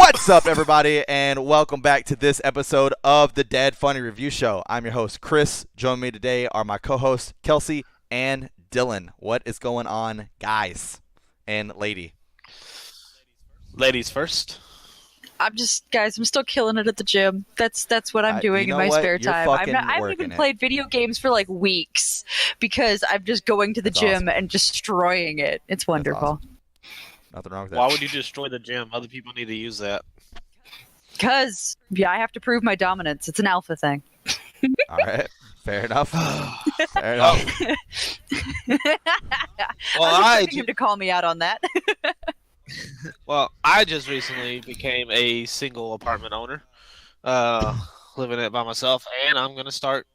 What's up, everybody, and welcome back to this episode of the Dead Funny Review Show. I'm your host, Chris. Joining me today are my co-hosts, Kelsey and Dylan. What is going on, guys and lady? Ladies first. I'm still killing it at the gym. That's what I'm doing you in know my what? spare You're time. fucking I haven't working even it. played video games for like weeks because I'm just going to the That's gym awesome. and destroying it. It's wonderful. awesome. Nothing wrong with that. Why would you destroy the gym? Other people need to use that. Because I have to prove my dominance. It's an alpha thing. All right. Fair enough. Fair enough. Well, I was I expecting him to call me out on that. I just recently became a single apartment owner, living it by myself, and I'm gonna start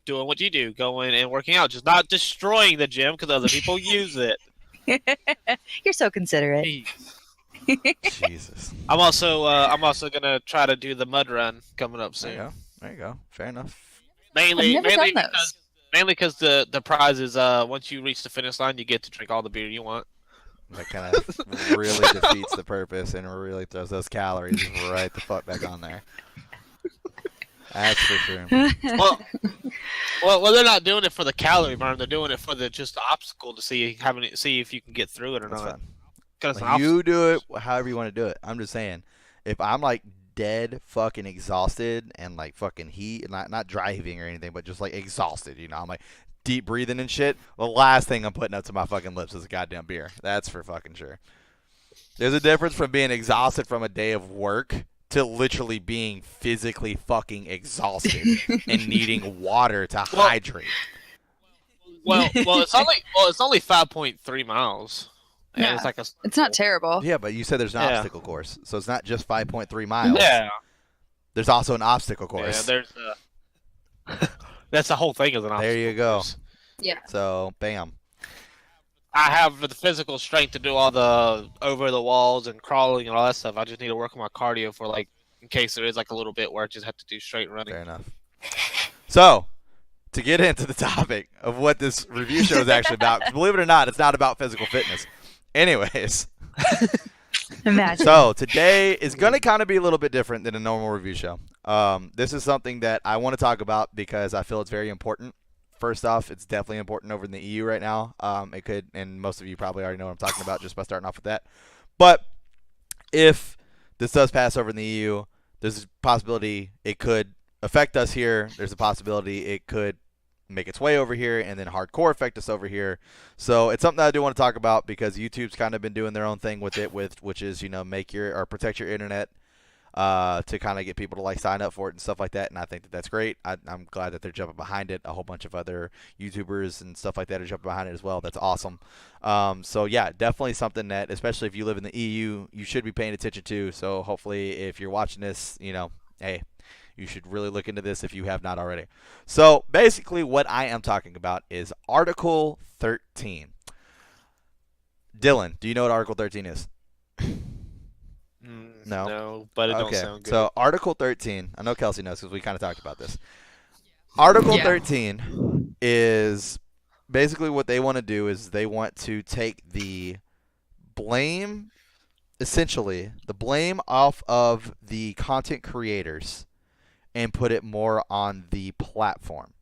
doing what you do, going and working out, just not destroying the gym because other people use it. You're so considerate. Jesus. I'm also gonna try to do the mud run coming up There you soon. go. There you go. Fair enough. Mainly I've never done those. because the prize is once you reach the finish line, you get to drink all the beer you want. That kind of really defeats the purpose and really throws those calories right the fuck back on there. That's for sure. Well, they're not doing it for the calorie burn. They're doing it for the obstacle to see if you can get through it or That's not. fine. 'Cause it's an Like, you obstacle. do it however you want to do it. I'm just saying, if I'm like dead fucking exhausted and like fucking heat, not driving or anything, but just like exhausted, I'm like deep breathing and shit. The last thing I'm putting up to my fucking lips is a goddamn beer. That's for fucking sure. There's a difference from being exhausted from a day of work to literally being physically fucking exhausted and needing water to Well- hydrate. Well, it's only 5.3 miles. And Yeah. it's like a It's not terrible. Yeah, but you said there's an Yeah. obstacle course, so it's not just 5.3 miles. yeah. There's also an obstacle Yeah, course. there's that's the whole thing is an obstacle. There you go. course. Yeah. So, bam. I have the physical strength to do all the over the walls and crawling and all that stuff. I just need to work on my cardio for in case there is like a little bit where I just have to do straight running. Fair enough. So, to get into the topic of what this review show is actually about, 'cause believe it or not, it's not about physical fitness. Anyways, Imagine. so today is going to kind of be a little bit different than a normal review show. This is something that I want to talk about because I feel it's very important. First off, it's definitely important over in the EU right now. It could, and most of you probably already know what I'm talking about just by starting off with that. But if this does pass over in the EU, there's a possibility it could affect us here. There's a possibility it could make its way over here and then hardcore affect us over here. So it's something that I do want to talk about because YouTube's kind of been doing their own thing with it, which is make your or protect your internet to kind of get people to sign up for it and stuff like that. And I think that that's great. I'm glad that they're jumping behind it. A whole bunch of other YouTubers and stuff like that are jumping behind it as well. That's awesome. So yeah, definitely something that, especially if you live in the EU, you should be paying attention to. So hopefully, if you're watching this, hey, you should really look into this if you have not already. So basically what I am talking about is Article 13. Dylan, do you know what Article 13 is? No? No, but it don't sound good. So Article 13, I know Kelsey knows because we kind of talked about this. Article Yeah. 13 is basically what they want to do is they want to take the blame, essentially, the blame off of the content creators and put it more on the platform.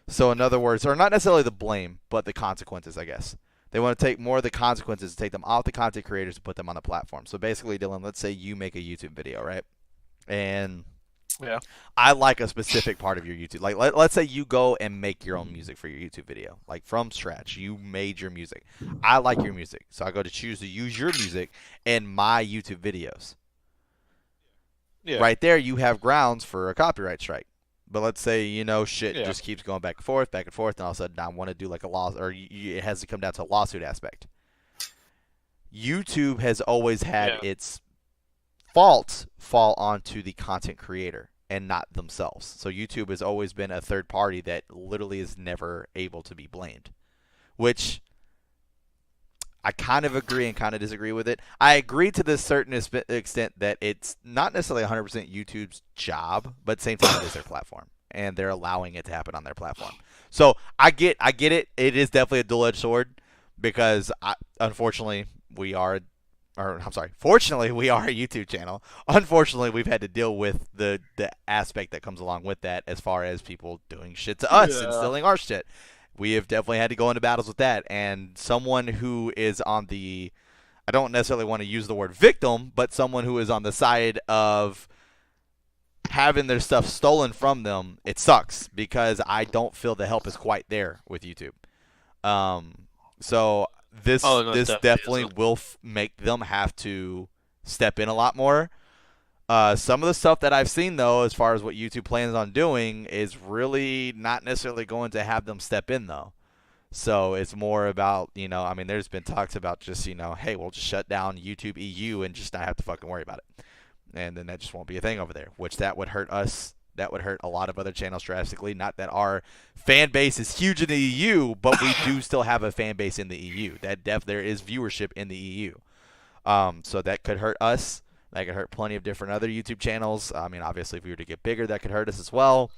So in other words, or not necessarily the blame, but the consequences, I guess. They want to take more of the consequences, take them off the content creators and put them on the platform. So basically, Dylan, let's say you make a YouTube video, right? And Yeah. I like a specific part of your YouTube. Like let's say you go and make your own music for your YouTube video, like from scratch. You made your music. I like your music, so I go to choose to use your music in my YouTube videos. Yeah. Right there, you have grounds for a copyright strike. But let's say, shit Yeah. just keeps going back and forth, and all of a sudden I want to do like a law, or it has to come down to a lawsuit aspect. YouTube has always had Yeah. its faults fall onto the content creator and not themselves. So YouTube has always been a third party that literally is never able to be blamed, which I kind of agree and kind of disagree with it. I agree to this certain extent that it's not necessarily 100% YouTube's job, but at the same time it is their platform, and they're allowing it to happen on their platform. So I get it. It is definitely a dual-edged sword because unfortunately we are or I'm sorry, fortunately, we are a YouTube channel. Unfortunately, we've had to deal with the aspect that comes along with that, as far as people doing shit to us and stealing our shit. We have definitely had to go into battles with that. And someone who is on the, I don't necessarily want to use the word victim, but someone who is on the side of having their stuff stolen from them, it sucks because I don't feel the help is quite there with YouTube. So this definitely will make them have to step in a lot more. Some of the stuff that I've seen, though, as far as what YouTube plans on doing, is really not necessarily going to have them step in, though. So it's more about, I mean, there's been talks about just, hey, we'll just shut down YouTube EU and just not have to fucking worry about it. And then that just won't be a thing over there, which that would hurt us. That would hurt a lot of other channels drastically. Not that our fan base is huge in the EU, but we do still have a fan base in the EU. There is viewership in the EU. So that could hurt us. That could hurt plenty of different other YouTube channels. I mean, obviously, if we were to get bigger, that could hurt us as well.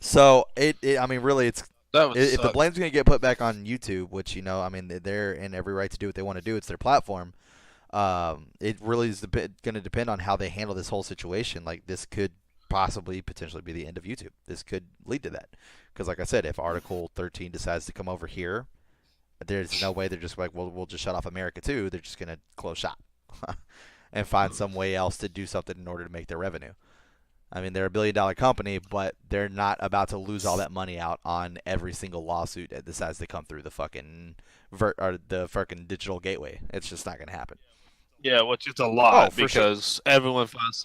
So I mean, really, if the blame's going to get put back on YouTube, which, I mean, they're in every right to do what they want to do. It's their platform. It really is going to depend on how they handle this whole situation. Like, this could potentially be the end of YouTube. This could lead to that. Because, like I said, if Article 13 decides to come over here, there's no way they're just like, well, we'll just shut off America too. They're just going to close shop and find some way else to do something in order to make their revenue. I mean, they're a billion-dollar company, but they're not about to lose all that money out on every single lawsuit that decides to come through the fucking digital gateway. It's just not going to happen. Yeah, which is a lot because everyone finds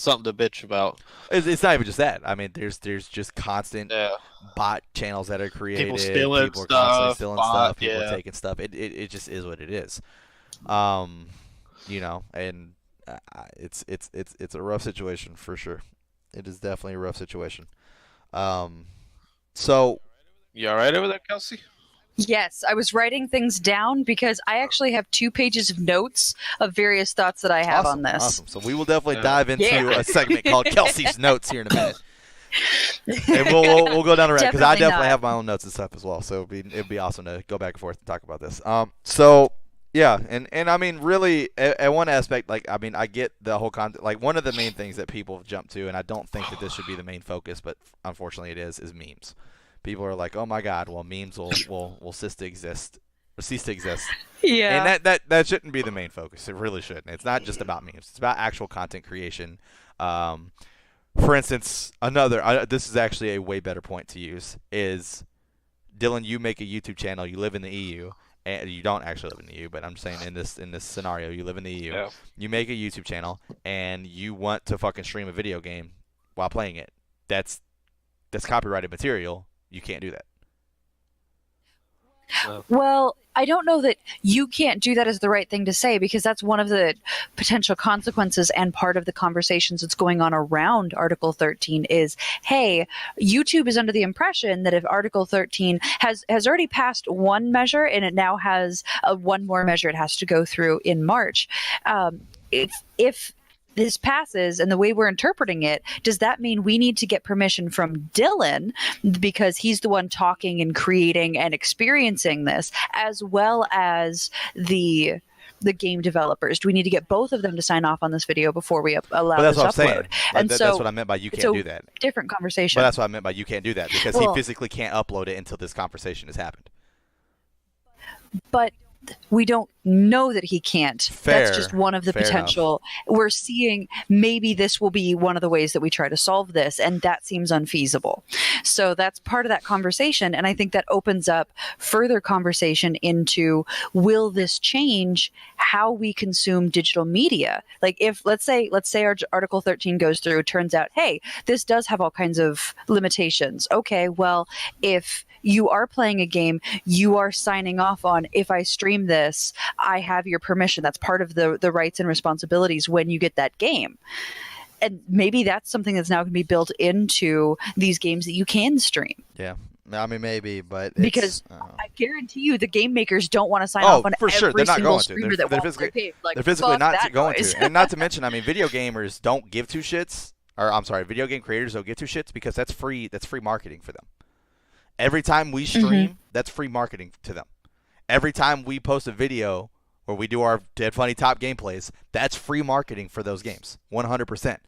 something to bitch about. It's not even just that. I mean, there's just constant bot channels that are created. People stealing stuff. People are taking stuff. It just is what it is. And it's a rough situation for sure. It is definitely a rough situation. So, you all right over there, Kelsey? Yes, I was writing things down because I actually have 2 pages of notes of various thoughts that I have on this. Awesome. So we will definitely dive into a segment called Kelsey's Notes here in a minute. And we'll go down the road because I definitely have my own notes and stuff as well. So it'd be awesome to go back and forth and talk about this. So yeah, and I mean, really, at one aspect, like, I mean, I get the whole content. Like, one of the main things that people jump to, and I don't think that this should be the main focus, but unfortunately it is memes. People are like, oh my god, well, memes will cease to exist. Yeah. And that shouldn't be the main focus. It really shouldn't. It's not just about memes. It's about actual content creation. For instance, this is actually a way better point to use is, Dylan, you make a YouTube channel. You live in the EU. And you don't actually live in the EU, but I'm saying in this scenario, you live in the EU. Yeah. You make a YouTube channel, and you want to fucking stream a video game while playing it. That's copyrighted material. You can't do that. Well, I don't know that you can't do that is the right thing to say, because that's one of the potential consequences and part of the conversations that's going on around Article 13 is, hey, YouTube is under the impression that if Article 13 has already passed one measure and it now has one more measure it has to go through in March, if this passes and the way we're interpreting it, does that mean we need to get permission from Dylan because he's the one talking and creating and experiencing this, as well as the game developers? Do we need to get both of them to sign off on this video before we allow this upload? That's what I'm saying. And that's what I meant by you can't do that. Different conversation. But that's what I meant by you can't do that, because he physically can't upload it until this conversation has happened. But we don't know that he can't. Fair. That's just one of the potential. Enough. We're seeing maybe this will be one of the ways that we try to solve this, and that seems unfeasible. So that's part of that conversation, and I think that opens up further conversation into, will this change how we consume digital media? Like, if let's say our Article 13 goes through, it turns out, hey, this does have all kinds of limitations. Okay, well, if you are playing a game, you are signing off on, if I stream this, I have your permission. That's part of the rights and responsibilities when you get that game. And maybe that's something that's now going to be built into these games that you can stream. Yeah. I mean, maybe, but because I guarantee you the game makers don't want to sign off on for sure. every They're not single going streamer to. that wants to pay. Like, they're physically not going noise. to. And not to mention, I mean, video gamers don't give two shits. Or, I'm sorry, video game creators don't give two shits because that's free marketing for them. Every time we stream, that's free marketing to them. Every time we post a video where we do our Dead Funny top gameplays, that's free marketing for those games, 100%.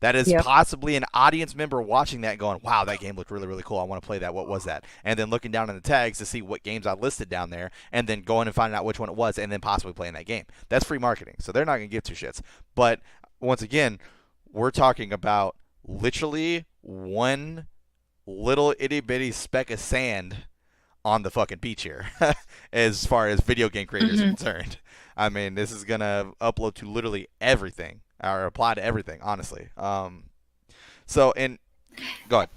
That is possibly an audience member watching that going, wow, that game looked really, really cool. I want to play that. What was that? And then looking down in the tags to see what games I listed down there, and then going and finding out which one it was, and then possibly playing that game. That's free marketing. So they're not going to give two shits. But once again, we're talking about literally one little itty-bitty speck of sand on the fucking beach here as far as video game creators are concerned. I mean, this is going to upload to literally everything. Or apply to everything, honestly. Go ahead.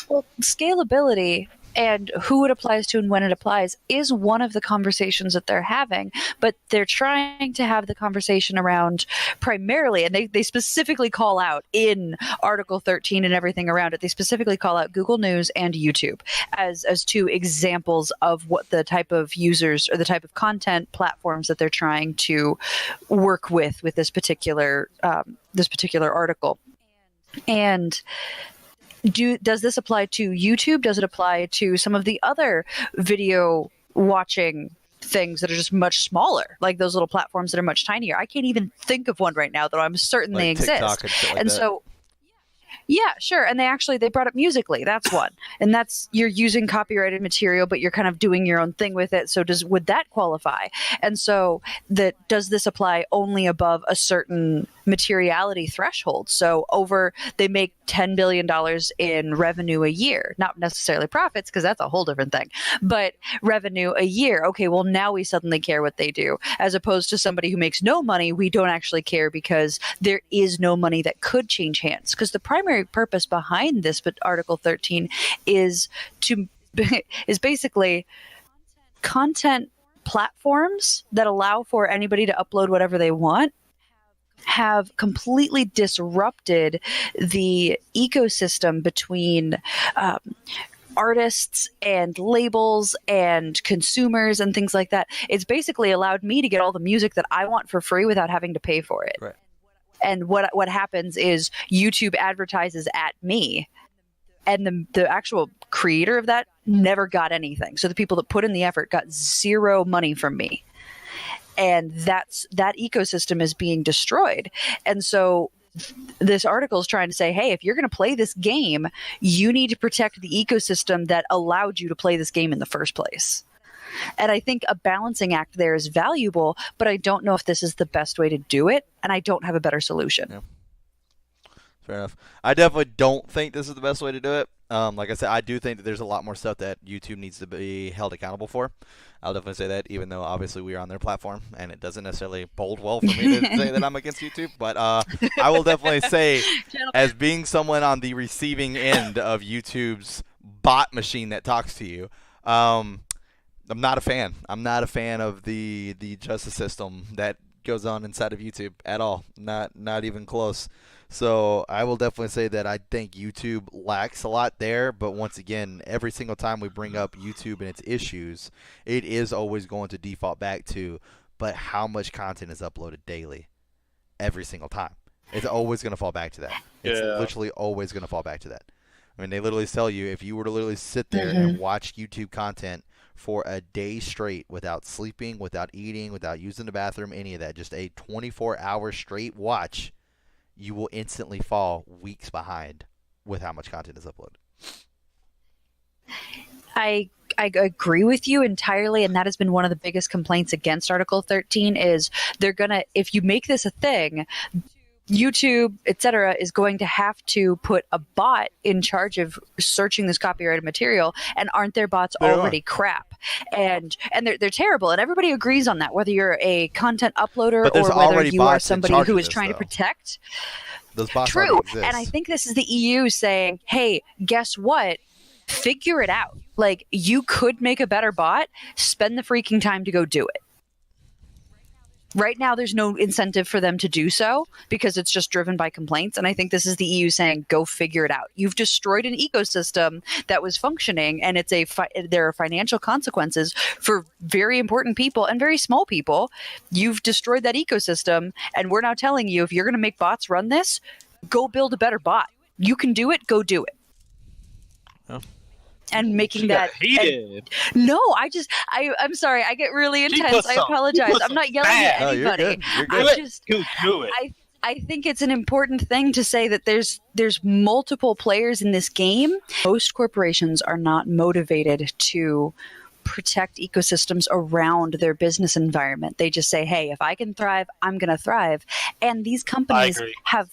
Well, scalability and who it applies to and when it applies is one of the conversations that they're having, but they're trying to have the conversation around primarily, and they specifically call out in Article 13 and everything around it, they specifically call out Google News and YouTube as two examples of what the type of users or the type of content platforms that they're trying to work with this particular article. And does this apply to YouTube? Does it apply to some of the other video watching things that are just much smaller, like those little platforms that are much tinier? I can't even think of one right now, though I'm certain like they TikTok exist. and shit like And that. so, yeah, sure. And they brought up Musical.ly. That's one. And that's, you're using copyrighted material, but you're kind of doing your own thing with it. So would that qualify? And so does this apply only above a certain materiality threshold? So they make $10 billion in revenue a year, not necessarily profits, because that's a whole different thing, but revenue a year. Okay, well, now we suddenly care what they do, as opposed to somebody who makes no money. We don't actually care because there is no money that could change hands. Because the primary purpose behind this, but Article 13 is basically content platforms that allow for anybody to upload whatever they want have completely disrupted the ecosystem between artists and labels and consumers and things like that. It's basically allowed me to get all the music that I want for free without having to pay for it. Right. And what happens is YouTube advertises at me, and the actual creator of that never got anything. So the people that put in the effort got zero money from me. And that ecosystem is being destroyed. And so this article is trying to say, hey, if you're going to play this game, you need to protect the ecosystem that allowed you to play this game in the first place. And I think a balancing act there is valuable, but I don't know if this is the best way to do it, and I don't have a better solution. Yeah. Fair enough. I definitely don't think this is the best way to do it. Like I said, I do think that there's a lot more stuff that YouTube needs to be held accountable for. I'll definitely say that, even though obviously we are on their platform, and it doesn't necessarily bode well for me to say that I'm against YouTube. But I will definitely say, as being someone on the receiving end of YouTube's bot machine that talks to you, I'm not a fan. I'm not a fan of the justice system that goes on inside of YouTube at all. Not even close. So I will definitely say that I think YouTube lacks a lot there. But once again, every single time we bring up YouTube and its issues, it is always going to default back to, but how much content is uploaded daily? Every single time. It's always going to fall back to that. It's literally always going to fall back to that. I mean, they literally tell you, if you were to literally sit there and watch YouTube content for a day straight without sleeping, without eating, without using the bathroom, any of that, just a 24-hour straight watch, you will instantly fall weeks behind with how much content is uploaded. I agree with you entirely, and that has been one of the biggest complaints against Article 13 is they're going to, if you make this a thing, YouTube, etc., is going to have to put a bot in charge of searching this copyrighted material, and aren't their bots already crap? And they're terrible, and everybody agrees on that, whether you're a content uploader or whether you are somebody who is trying to protect. Those bots True, already exist. and I think this is the EU saying, hey, guess what? Figure it out. Like, you could make a better bot. Spend the freaking time to go do it. Right now, there's no incentive for them to do so because it's just driven by complaints. And I think this is the EU saying, go figure it out. You've destroyed an ecosystem that was functioning, and there are financial consequences for very important people and very small people. You've destroyed that ecosystem, and we're now telling you, if you're going to make bots run this, go build a better bot. You can do it. Go do it. Yeah. and making She that got heated. no, I'm sorry, I get really She intense. put I some- apologize. put I'm some not yelling at bad- No, you're anybody. good. You're I good. just Do it. I think it's an important thing to say that there's multiple players in this game. Most corporations are not motivated to protect ecosystems around their business environment. They just say, "Hey, if I can thrive, I'm going to thrive." And these companies agree. have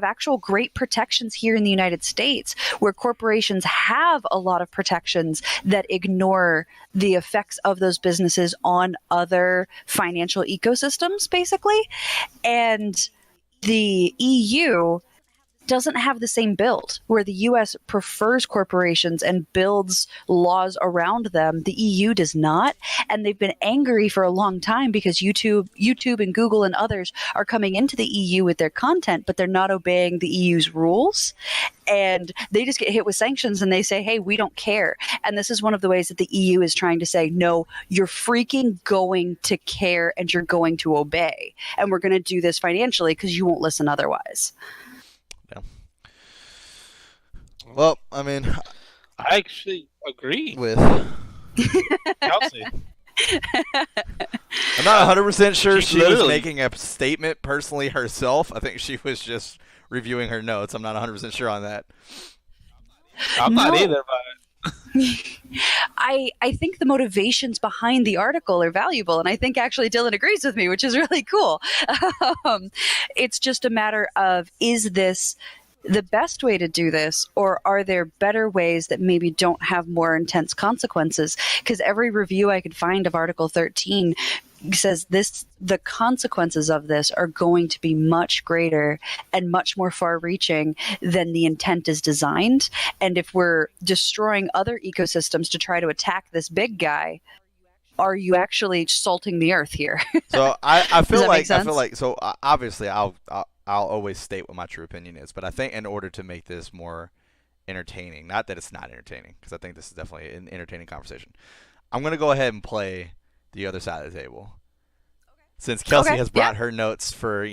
actual great protections here in the United States, where corporations have a lot of protections that ignore the effects of those businesses on other financial ecosystems, basically. And the EU doesn't have the same build, where the US prefers corporations and builds laws around them. The EU does not, and they've been angry for a long time because YouTube and Google and others are coming into the EU with their content, but they're not obeying the EU's rules, and they just get hit with sanctions and they say, "Hey, we don't care." And this is one of the ways that the EU is trying to say, "No, you're freaking going to care and you're going to obey, and we're going to do this financially because you won't listen otherwise." Well, I mean, I actually agree, with Kelsey. I'm not 100% sure She's she was literally- making a statement personally herself. I think she was just reviewing her notes. I'm not 100% sure on that. I'm not No. either, but I think the motivations behind the article are valuable, and I think actually Dylan agrees with me, which is really cool. It's just a matter of, is this the best way to do this, or are there better ways that maybe don't have more intense consequences? Because every review I could find of Article 13 says the consequences of this are going to be much greater and much more far-reaching than the intent is designed. And if we're destroying other ecosystems to try to attack this big guy, are you actually salting the earth here? So I feel that make like sense? so obviously I'll always state what my true opinion is, but I think in order to make this more entertaining, not that it's not entertaining, because I think this is definitely an entertaining conversation, I'm gonna go ahead and play the other side of the table. Since Kelsey Okay, has brought her notes for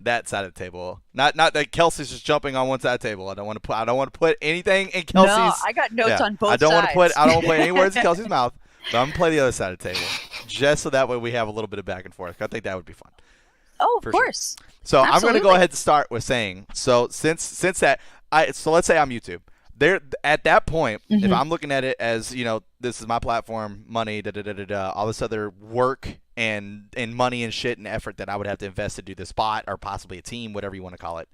that side of the table, not that Kelsey's just jumping on one side of the table. I don't want to put anything in Kelsey's. No, I got notes on both I don't sides. want to put any words in Kelsey's mouth. But I'm gonna play the other side of the table, just so that way we have a little bit of back and forth. I think that would be fun. Oh, For of course. So I'm going to go Absolutely. ahead and start with saying, so since that, so let's say I'm YouTube. There at that point, if I'm looking at it as this is my platform, money, all this other work and money and shit and effort that I would have to invest to do this bot or possibly a team, whatever you want to call it,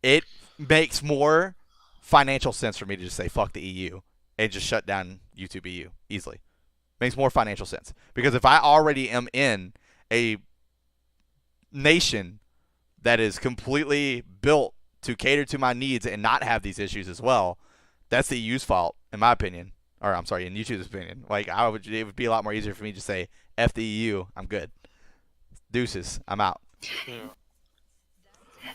it makes more financial sense for me to just say fuck the EU and just shut down YouTube EU easily. Makes more financial sense because if I already am in a nation that is completely built to cater to my needs and not have these issues as well, that's the EU's fault, in my opinion. Or I'm sorry, in YouTube's opinion. Like it would be a lot more easier for me to say F the EU, I'm good. Deuces, I'm out.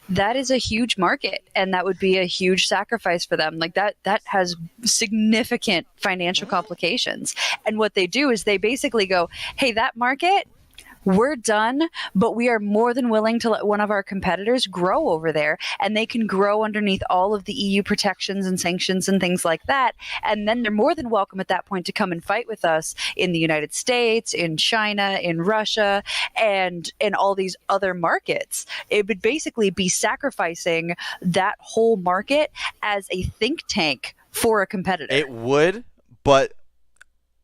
That is a huge market, and that would be a huge sacrifice for them. Like that has significant financial complications. And what they do is they basically go, "Hey, that market, we're done, but we are more than willing to let one of our competitors grow over there, and they can grow underneath all of the EU protections and sanctions and things like that. And then they're more than welcome at that point to come and fight with us in the United States, in China, in Russia, and in all these other markets." It would basically be sacrificing that whole market as a think tank for a competitor. It would, but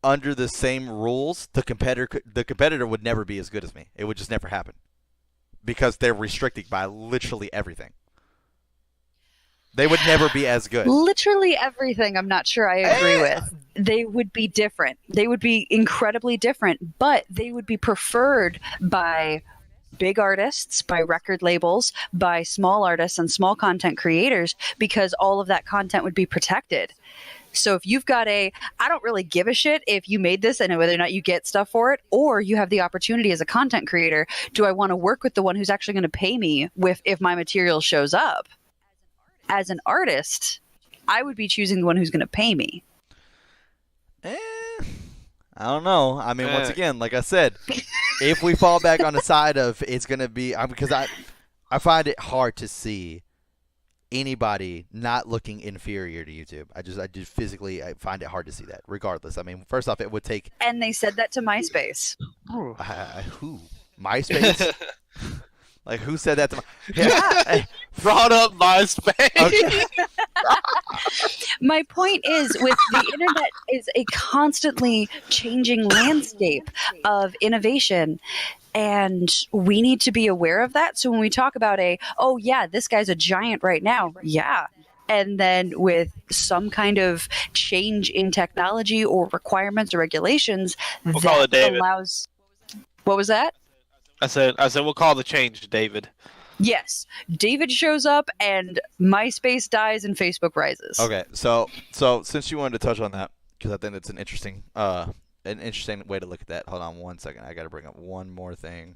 under the same rules, the competitor would never be as good as me. It would just never happen because they're restricted by literally everything. They would never be as good. Literally everything, I'm not sure I agree with. They would be different. They would be incredibly different, but they would be preferred by big artists, by record labels, by small artists and small content creators, because all of that content would be protected. So if you've got I don't really give a shit if you made this and whether or not you get stuff for it, or you have the opportunity as a content creator, do I want to work with the one who's actually going to pay me if my material shows up? As an artist, I would be choosing the one who's going to pay me. I don't know. I mean, once again, like I said, if we fall back on the side of it's going to be because I find it hard to see anybody not looking inferior to YouTube. I just physically I find it hard to see that. Regardless, I mean, first off, it would take And they said that to MySpace. who MySpace. Like, who said that to Yeah. Brought up MySpace. Okay. My point is, with the internet is a constantly changing landscape of innovation. And we need to be aware of that. So when we talk about oh yeah, this guy's a giant right now. Yeah. And then with some kind of change in technology or requirements or regulations, We'll call it that David. allows. What was that? I said we'll call the change David. Yes. David shows up and MySpace dies and Facebook rises. Okay, so since you wanted to touch on that, because I think it's an interesting way to look at that. Hold on 1 second. I got to bring up one more thing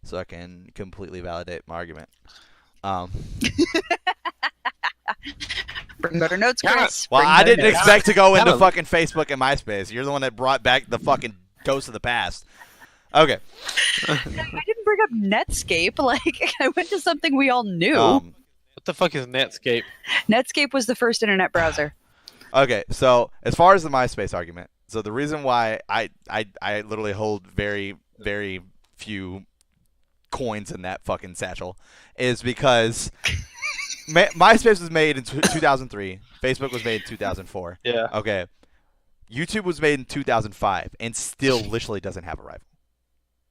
so I can completely validate my argument. Bring better notes, Yeah. Chris. Well, Bring I better didn't notes. expect to go into Kinda- fucking Facebook and MySpace. You're the one that brought back the fucking ghost of the past. Okay. I didn't bring up Netscape. Like, I went to something we all knew. What the fuck is Netscape? Netscape was the first internet browser. Okay, so as far as the MySpace argument, so the reason why I literally hold very, very few coins in that fucking satchel is because MySpace was made in 2003, Facebook was made in 2004. Yeah. Okay, YouTube was made in 2005 and still literally doesn't have a rival.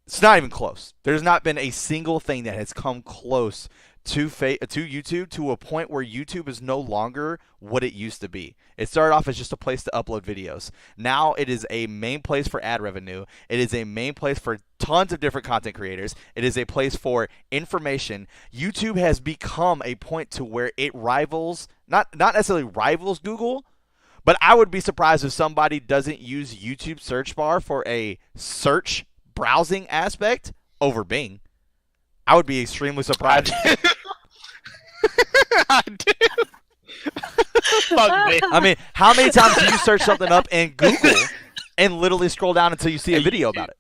It's not even close. There's not been a single thing that has come close to YouTube to a point where YouTube is no longer what it used to be. It started off as just a place to upload videos. Now it is a main place for ad revenue. It is a main place for tons of different content creators. It is a place for information. YouTube has become a point to where it rivals, not necessarily rivals Google, but I would be surprised if somebody doesn't use YouTube search bar for a search browsing aspect over Bing. I would be extremely surprised. I do. Fuck me. I mean, how many times do you search something up in Google and literally scroll down until you see a video about it?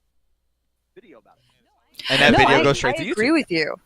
And that video goes straight to YouTube. I agree with you.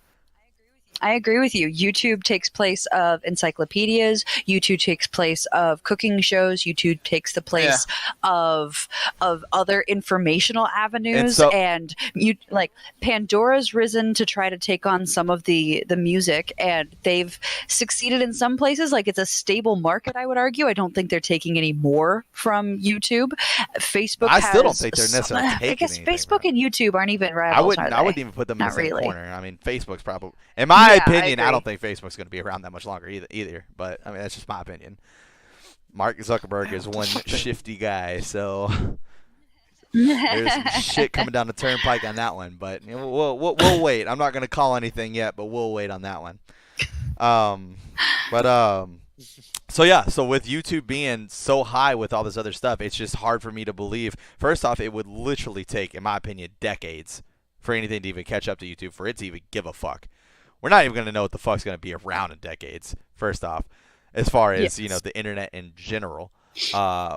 I agree with you. YouTube takes place of encyclopedias. YouTube takes place of cooking shows. YouTube takes the place of other informational avenues. And you like Pandora's risen to try to take on some of the music, and they've succeeded in some places. Like, it's a stable market, I would argue. I don't think they're taking any more from YouTube. Facebook. I still don't think they're necessarily taking I guess anything, Facebook bro. and YouTube aren't even rivals. I wouldn't even put them in Not the same really. corner. I mean, Facebook's probably, in my Yeah, I opinion, I agree. don't think Facebook's going to be around that much longer either. But I mean, that's just my opinion. Mark Zuckerberg is one shifty guy, so there's some shit coming down the turnpike on that one. But you know, we'll wait. I'm not going to call anything yet, but we'll wait on that one. So yeah, so with YouTube being so high with all this other stuff, it's just hard for me to believe. First off, it would literally take, in my opinion, decades for anything to even catch up to YouTube, for it to even give a fuck. We're not even going to know what the fuck's going to be around in decades, first off, as far as, Yes. the internet in general,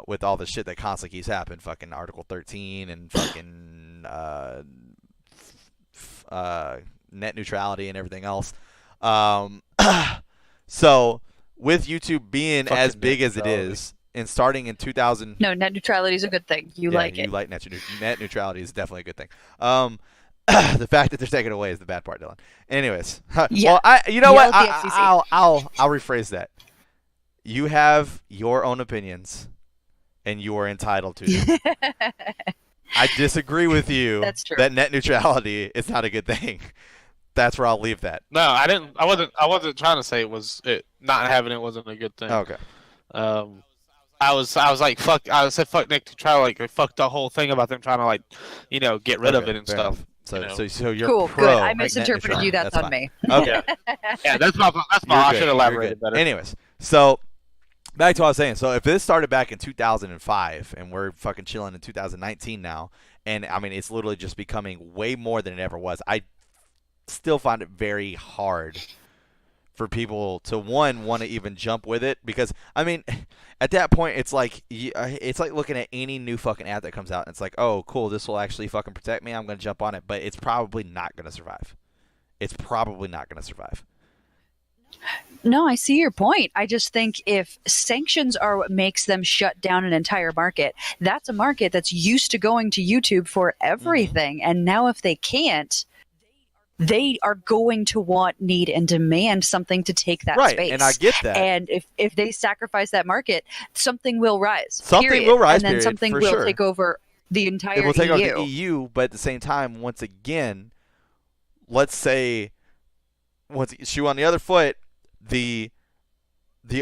with all the shit that constantly keeps happening, fucking Article 13 and fucking net neutrality and everything else. So with YouTube being Fucking as big net as it neutrality. is, and starting in 2000, No, net neutrality is a good thing. You like you it. like net neutrality is definitely a good thing. The fact that they're taking it away is the bad part, Dylan. Anyways, Yeah. well, you know Yell what? at the FCC. I'll rephrase that. You have your own opinions, and you are entitled to them. I disagree with you That's true. that net neutrality is not a good thing. That's where I'll leave that. No, I didn't. I wasn't trying to say not having it wasn't a good thing. Okay. I was like fuck. I said fuck Nick to try like fuck the whole thing about them trying to get rid of Okay, it and fair stuff. enough. So, you know. so you're Cool, pro good. I net misinterpreted you. neutrality. That's on fine. me. Okay. Yeah, that's my. You're I good, should you're elaborate good. better. Anyways, so back to what I was saying. So if this started back in 2005 and we're fucking chilling in 2019 now, and I mean it's literally just becoming way more than it ever was, I still find it very hard for people to want to even jump with it, because I mean at that point it's like looking at any new fucking app that comes out and it's like, oh cool, this will actually fucking protect me, I'm going to jump on it, but it's probably not going to survive. It's probably not going to survive. No, I see your point. I just think if sanctions are what makes them shut down an entire market, that's a market that's used to going to YouTube for everything. And now if they can't, they are going to want, need, and demand something to take that Right, space. and I get that. And if they sacrifice that market, something will rise. Something period. will rise, and then period, something for will sure. take over the entire It will take EU. over the EU, but at the same time, once again, let's say, shoe on the other foot, the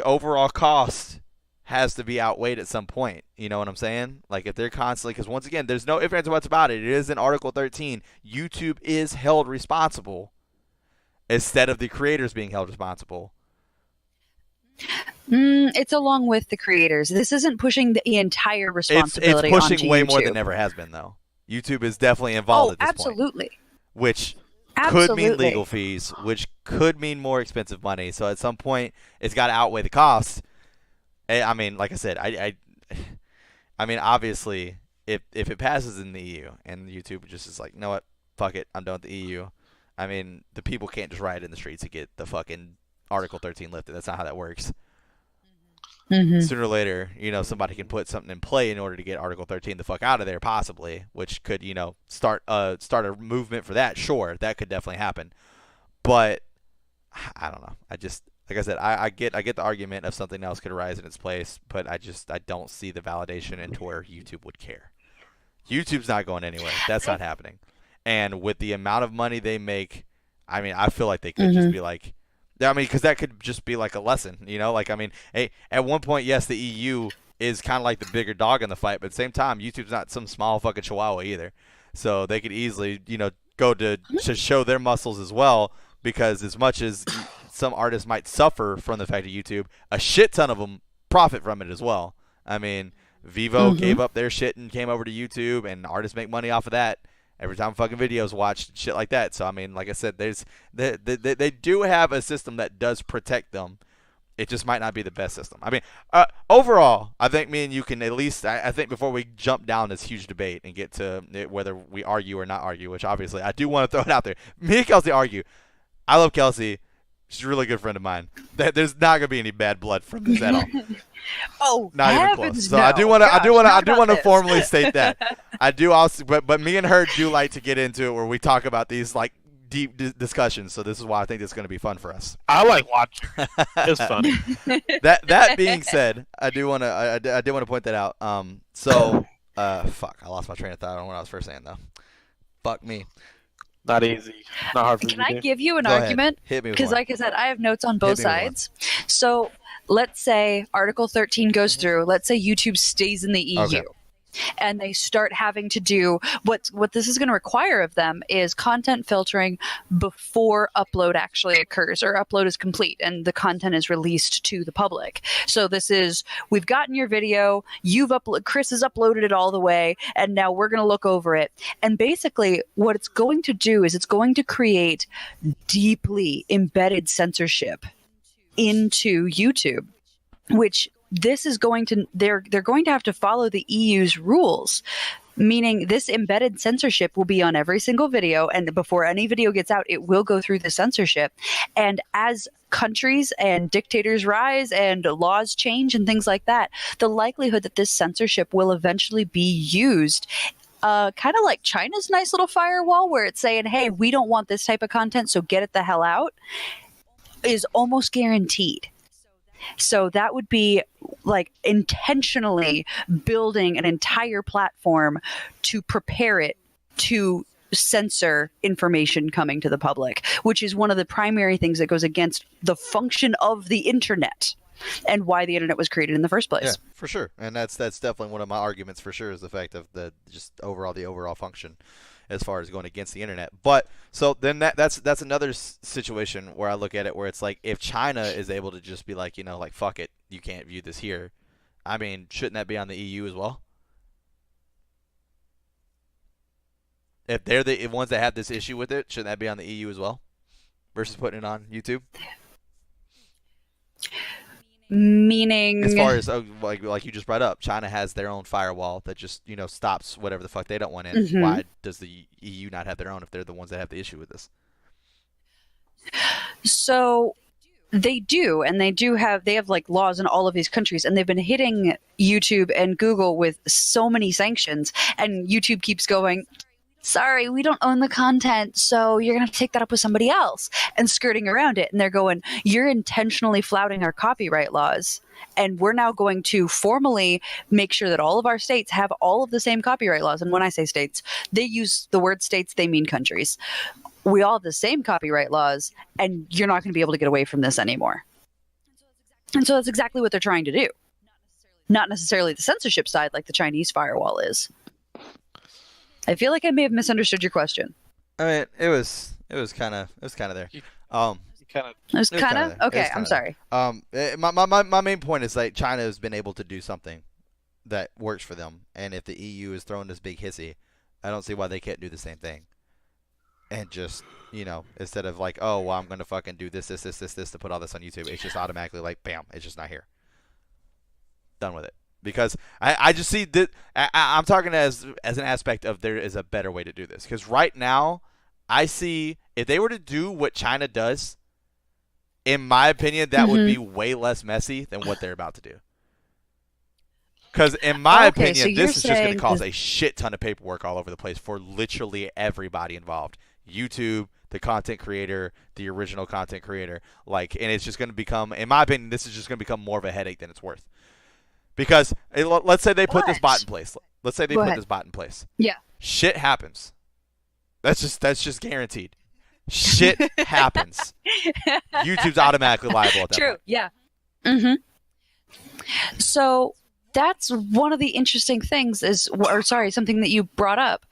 overall cost has to be outweighed at some point. You know what I'm saying? Like if they're constantly, because once again, there's no ifs, ands, or buts about it. It is in Article 13. YouTube is held responsible instead of the creators being held responsible. It's along with the creators. This isn't pushing the entire responsibility. It's pushing onto way YouTube. more than ever has been, though. YouTube is definitely involved at this absolutely. point. Which Absolutely. could mean legal fees, which could mean more expensive money. So at some point, it's got to outweigh the cost. I mean, like I said, I mean, obviously, if it passes in the EU and YouTube just is like, you know what, fuck it, I'm done with the EU. I mean, the people can't just riot in the streets to get the fucking Article 13 lifted. That's not how that works. Mm-hmm. Sooner or later, somebody can put something in play in order to get Article 13 the fuck out of there, possibly, which could, start a movement for that. Sure, that could definitely happen. But I don't know. Like I said, I get the argument of something else could arise in its place, but I don't see the validation into where YouTube would care. YouTube's not going anywhere. That's not happening. And with the amount of money they make, I mean, I feel like they could just be like, because that could just be like a lesson, Like, I mean, hey, at one point, yes, the EU is kind of like the bigger dog in the fight, but at the same time, YouTube's not some small fucking chihuahua either. So they could easily, go to show their muscles as well, because as much as some artists might suffer from the fact of YouTube, a shit ton of them profit from it as well. I mean, Vivo gave up their shit and came over to YouTube, and artists make money off of that. Every time fucking videos watched, shit like that. So I mean, like I said, they do have a system that does protect them. It just might not be the best system. I mean, overall, I think me and you can at least, I think before we jump down this huge debate and get to whether we argue or not argue, which obviously I do want to throw it out there. Me and Kelsey argue. I love Kelsey. She's a really good friend of mine. There's not gonna be any bad blood from this at all. Oh, not even heavens close. So no. I do want to Gosh, formally state that. I do also, but me and her do like to get into it where we talk about these like deep discussions. So this is why I think this is going to be fun for us. I like watching. It's fun. That being said, I do want to point that out. Fuck, I lost my train of thought on what I was first saying though. Fuck me. Not easy. Not hard for Can you to I do. give you an Go ahead. argument? Hit me with Because, one. like I said, I have notes on both Hit me with one. sides. So, let's say Article 13 goes through. Let's say YouTube stays in the EU. Okay. And they start having to do what this is going to require of them is content filtering before upload actually occurs, or upload is complete and the content is released to the public. So this is, we've gotten your video, Chris has uploaded it all the way, and now we're going to look over it. And basically what it's going to do is it's going to create deeply embedded censorship into YouTube, which this is going to, they're going to have to follow the EU's rules, meaning this embedded censorship will be on every single video, and before any video gets out, it will go through the censorship. And as countries and dictators rise and laws change and things like that, the likelihood that this censorship will eventually be used, kind of like China's nice little firewall where it's saying, hey, we don't want this type of content, so get it the hell out, is almost guaranteed. So that would be like intentionally building an entire platform to prepare it to censor information coming to the public, which is one of the primary things that goes against the function of the internet and why the internet was created in the first place. Yeah, for sure. And that's definitely one of my arguments for sure, is the fact of the overall function as far as going against the internet. But so then that's another situation where I look at it where it's like, if China is able to just be like, like, fuck it, you can't view this here. I mean, shouldn't that be on the EU as well? If they're the ones that have this issue with it, shouldn't that be on the EU as well versus putting it on YouTube? Meaning, as far as like you just brought up, China has their own firewall that just stops whatever the fuck they don't want in. Mhm. Why does the EU not have their own if they're the ones that have the issue with this? So They do, and they have like laws in all of these countries, and they've been hitting YouTube and Google with so many sanctions, and YouTube keeps going, sorry, we don't own the content, so you're going to take that up with somebody else, and skirting around it. And they're going, you're intentionally flouting our copyright laws, and we're now going to formally make sure that all of our states have all of the same copyright laws. And when I say states, they use the word states, they mean countries. We all have the same copyright laws, and you're not going to be able to get away from this anymore. And so that's exactly what they're trying to do. Not necessarily the censorship side like the Chinese firewall is. I feel like I may have misunderstood your question. I mean, it was kind of there. Um, Kind of. It was It was kind kinda of there. It okay. was I'm kinda sorry. My main point is like China has been able to do something that works for them, and if the EU is throwing this big hissy, I don't see why they can't do the same thing. And just, instead of like, oh, well, I'm gonna fucking do this to put all this on YouTube, it's just automatically like, bam, it's just not here. Done with it. Because I just see that I'm talking as an aspect of there is a better way to do this. Because right now, I see if they were to do what China does, in my opinion, that would be way less messy than what they're about to do. Because in my Okay, so opinion, you're this is just going saying to cause this- a shit ton of paperwork all over the place for literally everybody involved. YouTube, the content creator, the original content creator, and it's just going to become, in my opinion, this is just going to become more of a headache than it's worth. Because let's say they put this bot in place. Let's say they Go put ahead. this bot in place. Yeah. Shit happens. That's just guaranteed. Shit happens. YouTube's automatically liable at that True. point. Yeah. Mm-hmm. So that's one of the interesting things something that you brought up.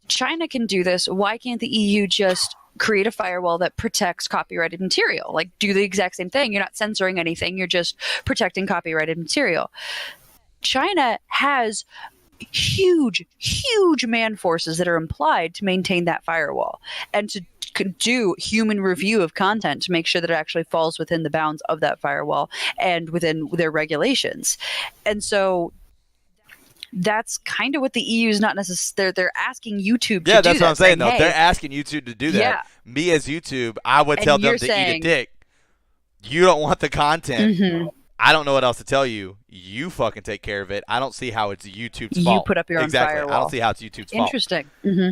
China can do this. Why can't the EU just create a firewall that protects copyrighted material? Like, do the exact same thing. You're not censoring anything. You're just protecting copyrighted material. China has huge man forces that are implied to maintain that firewall and to do human review of content to make sure that it actually falls within the bounds of that firewall and within their regulations. And so that's kind of what the EU is not necessarily. They're asking YouTube to do. Yeah, that's what I'm saying, though. Hey, They're asking YouTube to do that. Yeah. Me as YouTube, I would And tell them you're to eat saying- a dick. You don't want the content. Mhm. I don't know what else to tell you. You fucking take care of it. I don't see how it's YouTube's You fault. put up your own exactly. I firewall. don't see how it's YouTube's fault. Interesting. Mm-hmm.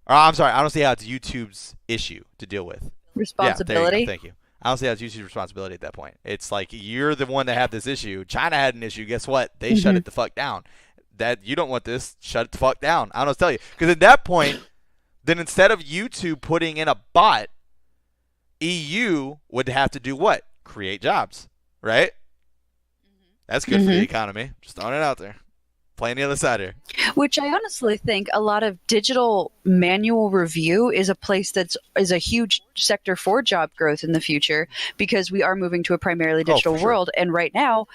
Or, I'm sorry. I don't see how it's YouTube's issue to deal with. Responsibility. Yeah, there you go. Thank you. I don't see how it's YouTube's responsibility at that point. It's like you're the one that had this issue. China had an issue. Guess what? They shut it the fuck down. That you don't want this. Shut it the fuck down. I don't know what to tell you. Because at that point, then instead of YouTube putting in a bot, EU would have to do what? Create jobs, right? That's good for the economy. Just throwing it out there. Playing the other side here. Which I honestly think a lot of digital manual review is a place is a huge sector for job growth in the future, because we are moving to a primarily digital for sure. world. And right now,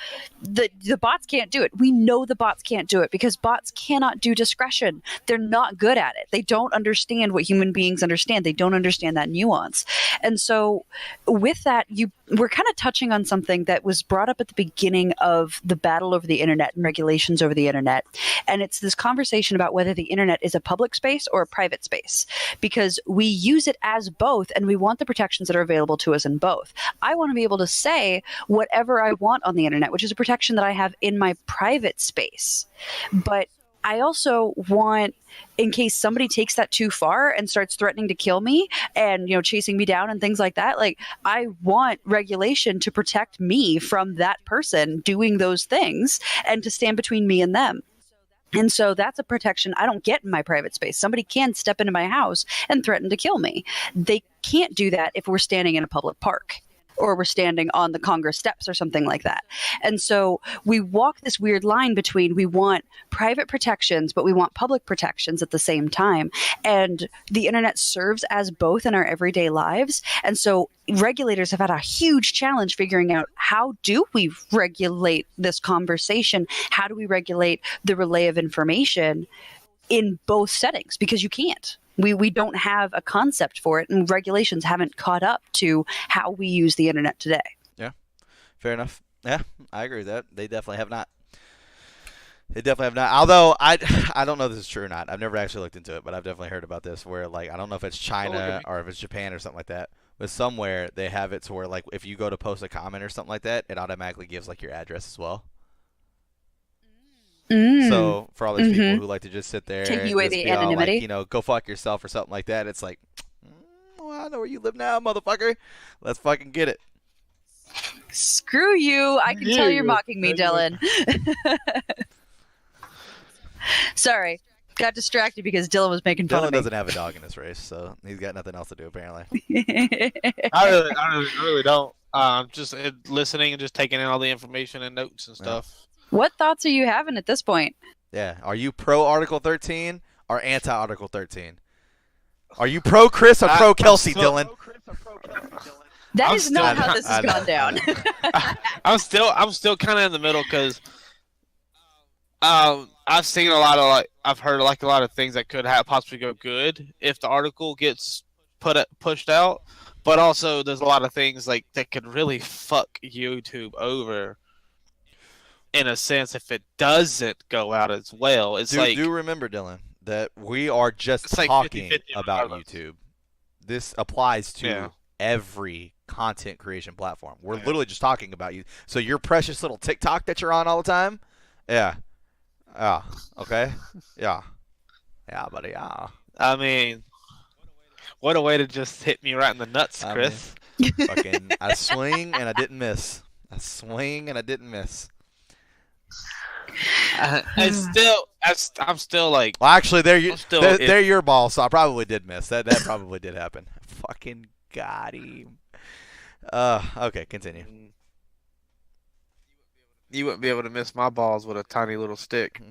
the bots can't do it. We know the bots can't do it because bots cannot do discretion. They're not good at it. They don't understand what human beings understand. They don't understand that nuance. And so with that, we're kind of touching on something that was brought up at the beginning of the battle over the internet and regulations over the internet. And it's this conversation about whether the internet is a public space or a private space, because we use it as both and we want the protections that are available to us in both. I want to be able to say whatever I want on the internet, which is a protection that I have in my private space. But I also want, in case somebody takes that too far and starts threatening to kill me and, chasing me down and things like that, I want regulation to protect me from that person doing those things and to stand between me and them. And so that's a protection I don't get in my private space. Somebody can step into my house and threaten to kill me. They can't do that if we're standing in a public park or we're standing on the Congress steps or something like that. And so we walk this weird line between we want private protections, but we want public protections at the same time. And the internet serves as both in our everyday lives. And so regulators have had a huge challenge figuring out, how do we regulate this conversation? How do we regulate the relay of information in both settings? Because you can't. We don't have a concept for it, and regulations haven't caught up to how we use the internet today. Yeah, fair enough. Yeah, I agree with that. They definitely have not. They definitely have not. Although I don't know if this is true or not. I've never actually looked into it, but I've definitely heard about this where I don't know if it's China or if it's Japan or something like that. but somewhere they have it to where like if you go to post a comment or something like that, it automatically gives like your address as well. So for all these people who like to just sit there Take and away just the be all anonymity. like, you know, go fuck yourself or something like that, it's like, well, I know where you live now, motherfucker. Let's fucking get it. Screw you. I can tell you're mocking me, Dylan. Sorry. Got distracted because Dylan was making fun Dylan of me. doesn't have a dog in this race, so he's got nothing else to do apparently. I really don't. I'm just listening and just taking in all the information and notes and stuff. What thoughts are you having at this point? Yeah. Are you pro Article 13 or anti Article 13? Are you pro Chris or pro Kelsey, Dylan? That I'm is not still- how this I has know. gone down. I'm still kind of in the middle because I've seen a lot of I've heard a lot of things that could possibly go good if the article gets pushed out, but also there's a lot of things like that could really fuck YouTube over. In a sense, if it doesn't go out as well, it's Do remember, Dylan, that we are just It's like talking 50-50 about regardless. YouTube. This applies to Yeah. every content creation platform. We're literally just talking about you. So your precious little TikTok that you're on all the time, yeah, okay, yeah, buddy, yeah. I mean, what a way to just hit me right in the nuts, I Chris. Fucking, I swing and I didn't miss. I swing and I didn't miss. I'm still like, Well, actually, they're I'm still they're your ball, so I probably did miss. That probably did happen. Fucking got him. Okay, continue. you wouldn't be able to miss my balls with a tiny little stick.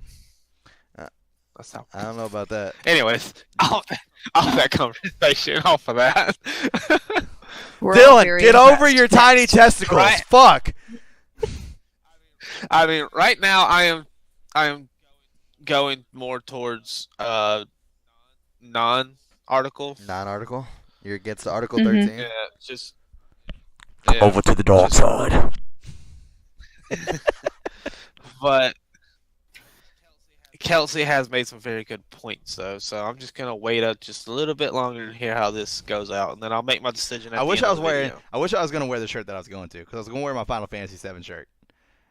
That's how. I don't know about that. Anyways, off that conversation, off of that. We're all Dylan, very get over impressed. your tiny testicles. Right. Fuck. I mean, right now I am going more towards non-article. Non-article. You're against the Article Mhm. 13. Yeah, just Over to the dark side. But Kelsey has made some very good points, though. So I'm just gonna wait up just a little bit longer to hear how this goes out, and then I'll make my decision. I wish I was wearing. I wish I was gonna wear the shirt that I was going to, because I was gonna wear my Final Fantasy VII shirt,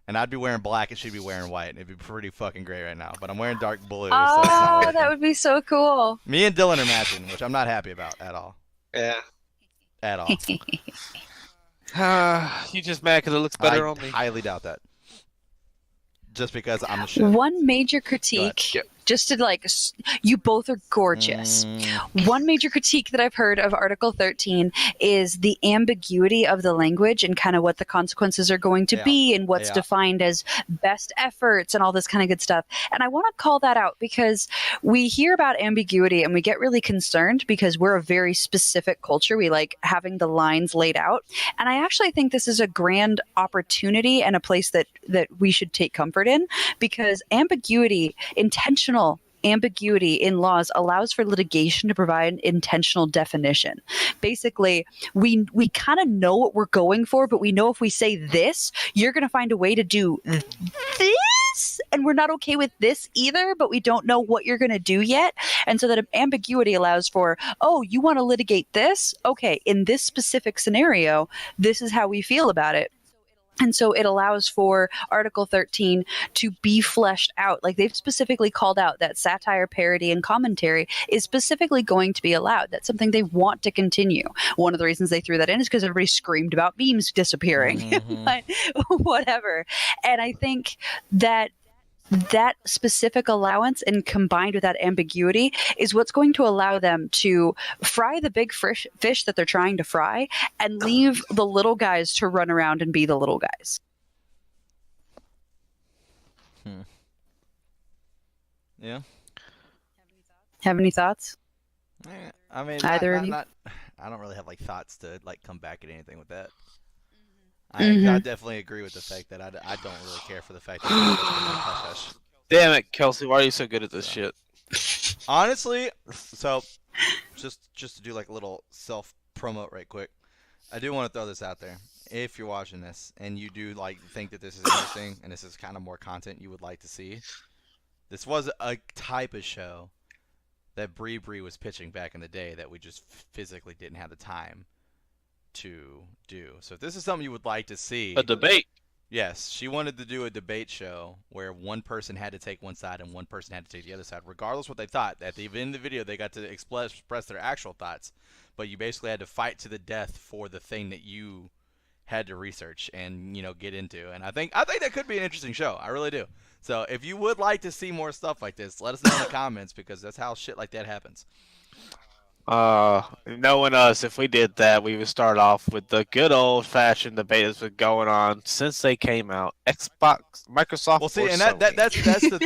and I'd be wearing black and she'd be wearing white, and it'd be pretty fucking great right now. But I'm wearing dark blue, so it's not Oh, working. that would be so cool. Me and Dylan are matching, which I'm not happy about at all. Yeah. At all. You just mad because it looks better I on me. highly doubt that. Just because I'm the shit. One major Go ahead. critique, just to you both are gorgeous. Mm, One major critique that I've heard of Article 13 is the ambiguity of the language and kind of what the consequences are going to Yeah. be and what's Yeah. defined as best efforts and all this kind of good stuff. And I want to call that out because we hear about ambiguity and we get really concerned because we're a very specific culture. We like having the lines laid out. And I actually think this is a grand opportunity and a place that we should take comfort in, because intentional ambiguity in laws allows for litigation to provide intentional definition. Basically, we kind of know what we're going for, but we know if we say this, you're going to find a way to do this, and we're not okay with this either, but we don't know what you're going to do yet. And so that ambiguity allows for, oh, you want to litigate this? Okay, in this specific scenario, this is how we feel about it. And so it allows for Article 13 to be fleshed out. Like they've specifically called out that satire, parody, and commentary is specifically going to be allowed. That's something they want to continue. One of the reasons they threw that in is because everybody screamed about memes disappearing. Mhm. But whatever. And I think that specific allowance and combined with that ambiguity is what's going to allow them to fry the big fish that they're trying to fry and leave the little guys to run around and be the little guys. Yeah. Have any thoughts? I mean, Either of you? I don't really have like thoughts to like come back at anything with that. Mhm. I definitely agree with the fact that I don't really care for the fact that it's hush hush. Damn it, Kelsey! Why are you so good at this shit? Honestly, so just to do like a little self promote right quick, I do want to throw this out there. If you're watching this and you do like think that this is interesting and this is kind of more content you would like to see, this was a type of show that Bree was pitching back in the day that we just physically didn't have the time to do. So if this is something you would like to see, A debate. yes, she wanted to do a debate show where one person had to take one side and one person had to take the other side, regardless what they thought. At the end of the video, they got to express their actual thoughts, but you basically had to fight to the death for the thing that you had to research and get into. And I think that could be an interesting show. I really do. So if you would like to see more stuff like this, let us know in the comments, because that's how shit like that happens. Knowing us, if we did that, we would start off with the good old-fashioned debate that's been going on since they came out. Xbox, Microsoft, Well, see, or and Sony.